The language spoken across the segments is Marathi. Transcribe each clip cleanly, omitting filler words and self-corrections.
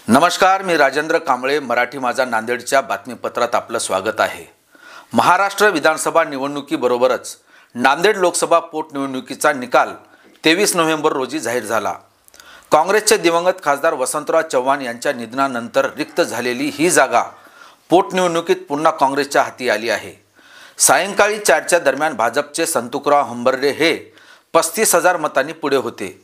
नमस्कार, मी राजेंद्र कांबळे. मराठी माझा नांदेडच्या बातमीपत्रात आपलं स्वागत आहे. महाराष्ट्र विधानसभा निवडणुकीबरोबरच नांदेड लोकसभा पोटनिवडणुकीचा निकाल 23 नोव्हेंबर रोजी जाहीर झाला. काँग्रेसचे दिवंगत खासदार वसंतराव चव्हाण यांच्या निधनानंतर रिक्त झालेली ही जागा पोटनिवडणुकीत पुन्हा काँग्रेसच्या हाती आली आहे. सायंकाळी 4च्या दरम्यान भाजपचे संतुकराव हंबर्डे हे 35,000 मतांनी पुढे होते,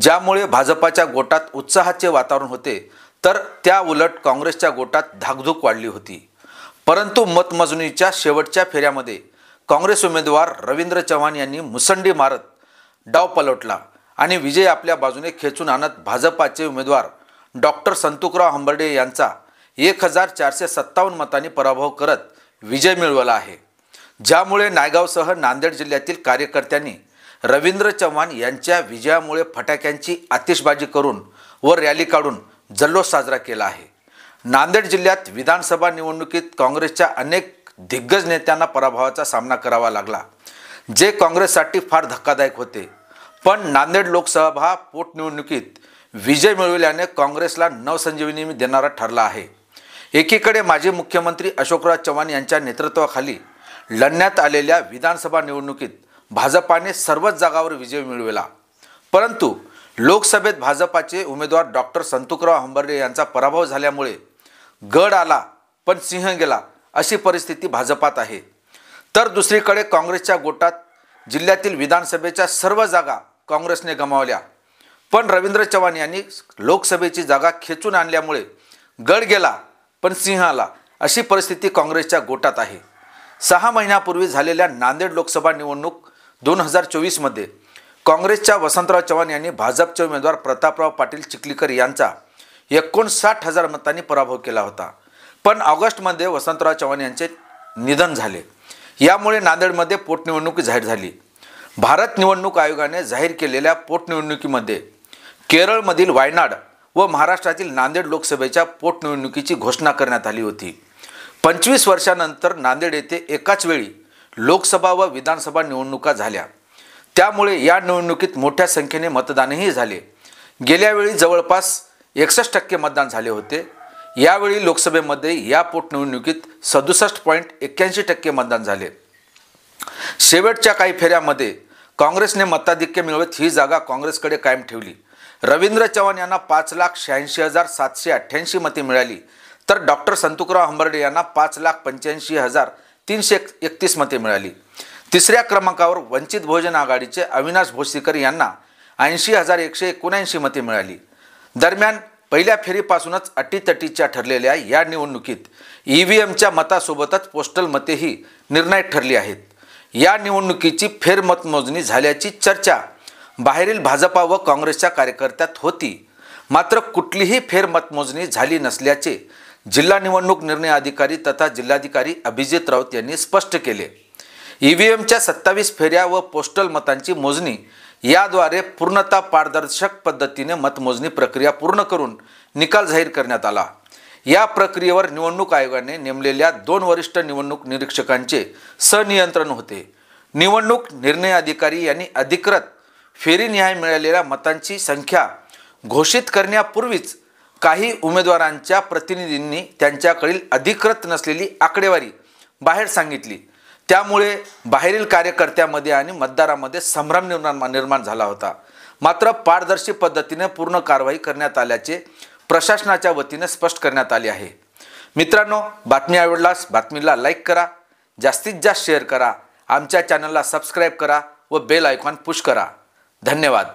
ज्यामुळे भाजपाच्या गोटात उत्साहाचे वातावरण होते, तर त्या उलट काँग्रेसच्या गोटात धाकधूक वाढली होती. परंतु मतमोजणीच्या शेवटच्या फेऱ्यामध्ये काँग्रेस उमेदवार रवींद्र चव्हाण यांनी मुसंडी मारत डाव पलटला आणि विजय आपल्या बाजूने खेचून आणत भाजपाचे उमेदवार डॉक्टर संतुकराव हंबर्डे यांचा 1457 मतांनी पराभव करत विजय मिळवला आहे. ज्यामुळे नायगावसह नांदेड जिल्ह्यातील कार्यकर्त्यांनी रवींद्र चव्हाण यांच्या विजयामुळे फटाक्यांची आतिषबाजी करून व रॅली काढून जल्लोष साजरा केला आहे. नांदेड जिल्ह्यात विधानसभा निवडणुकीत काँग्रेसच्या अनेक दिग्गज नेत्यांना पराभवाचा सामना करावा लागला, जे काँग्रेससाठी फार धक्कादायक होते. पण नांदेड लोकसभा पोटनिवडणुकीत विजय मिळविल्याने काँग्रेसला नवसंजीवनी देणारा ठरला आहे. एकीकडे माजी मुख्यमंत्री अशोकराव चव्हाण यांच्या नेतृत्वाखाली लढण्यात आलेल्या विधानसभा निवडणुकीत भाजपाने सर्वच जागांवर विजय मिळविला, परंतु लोकसभेत भाजपाचे उमेदवार डॉक्टर संतुकराव हंबर्डे यांचा पराभव झाल्यामुळे गड आला पण सिंह गेला अशी परिस्थिती भाजपात आहे. तर दुसरीकडे काँग्रेसच्या गोटात जिल्ह्यातील विधानसभेच्या सर्व जागा काँग्रेसने गमावल्या, पण रवींद्र चव्हाण यांनी लोकसभेची जागा खेचून आणल्यामुळे गड गेला पण सिंह आला अशी परिस्थिती काँग्रेसच्या गोटात आहे. 6 महिन्यापूर्वी झालेल्या नांदेड लोकसभा निवडणूक 2024मध्ये काँग्रेसच्या वसंतराव चव्हाण यांनी भाजपचे उमेदवार प्रतापराव पाटील चिखलीकर यांचा 59,000 मतांनी पराभव केला होता. पण ऑगस्टमध्ये वसंतराव चव्हाण यांचे निधन झाले. यामुळे नांदेडमध्ये पोटनिवडणूक जाहीर झाली. भारत निवडणूक आयोगाने जाहीर केलेल्या पोटनिवडणुकीमध्ये केरळमधील वायनाड व महाराष्ट्रातील नांदेड लोकसभेच्या पोटनिवडणुकीची घोषणा करण्यात आली होती. 25 वर्षांनंतर नांदेड येथे एकाच वेळी लोकसभा व विधानसभा निवडणुका झाल्या. त्यामुळे या निवडणुकीत मोठ्या संख्येने मतदानही झाले. गेल्या वेळी जवळपास 61% मतदान झाले होते. यावेळी लोकसभेमध्ये या पोटनिवडणुकीत 67.81% मतदान झाले. शेवटच्या काही फेऱ्यामध्ये काँग्रेसने मताधिक्य मिळवत ही जागा काँग्रेसकडे कायम ठेवली. रवींद्र चव्हाण यांना 5,86,788 मते मिळाली, तर डॉक्टर संतुकराव हंबर्डे यांना 5,85,331 मते मिळाली. तिसऱ्या क्रमांकावर वंचित बहुजन आघाडीचे अविनाश भोसीकर यांना 80,179 मते मिळाली. दरम्यान पहिल्या फेरीपासूनच अटीतटीच्या ठरलेल्या या निवडणुकीत EVMच्या मतासोबतच पोस्टल मतेही निर्णायक ठरली आहेत. या निवडणुकीची फेरमतमोजणी झाल्याची चर्चा बाहेरील भाजपा व काँग्रेसच्या कार्यकर्त्यात होती. मात्र कुठलीही फेरमतमोजणी झाली नसल्याचे जिल्हा निवडणूक निर्णय अधिकारी तथा जिल्हाधिकारी अभिजित राऊत यांनी स्पष्ट केले. EVMच्या 27 फेऱ्या व पोस्टल मतांची मोजणी याद्वारे पूर्णतः पारदर्शक पद्धतीने मतमोजणी प्रक्रिया पूर्ण करून निकाल जाहीर करण्यात आला. या प्रक्रियेवर निवडणूक आयोगाने नेमलेल्या 2 वरिष्ठ निवडणूक निरीक्षकांचे संनियंत्रण होते. निवडणूक निर्णय अधिकारी यांनी अधिकृत फेरीनिहाय मिळालेल्या मतांची संख्या घोषित करण्यापूर्वीच काही उमेदवारांच्या प्रतिनिधींनी त्यांच्याकडील अधिकृत नसलेली आकडेवारी बाहेर सांगितली. त्यामुळे बाहेरील कार्यकर्त्यामध्ये आणि मतदारामध्ये संभ्रम निर्माण झाला होता. मात्र पारदर्शी पद्धतीने पूर्ण कारवाई करण्यात आल्याचे प्रशासनाच्या वतीने स्पष्ट करण्यात आले आहे. मित्रांनो, बातमी आवडल्यास बातमीला लाईक करा, जास्तीत जास्त शेअर करा, आमच्या चॅनलला सबस्क्राईब करा व बेल आयकॉन पुश करा. धन्यवाद.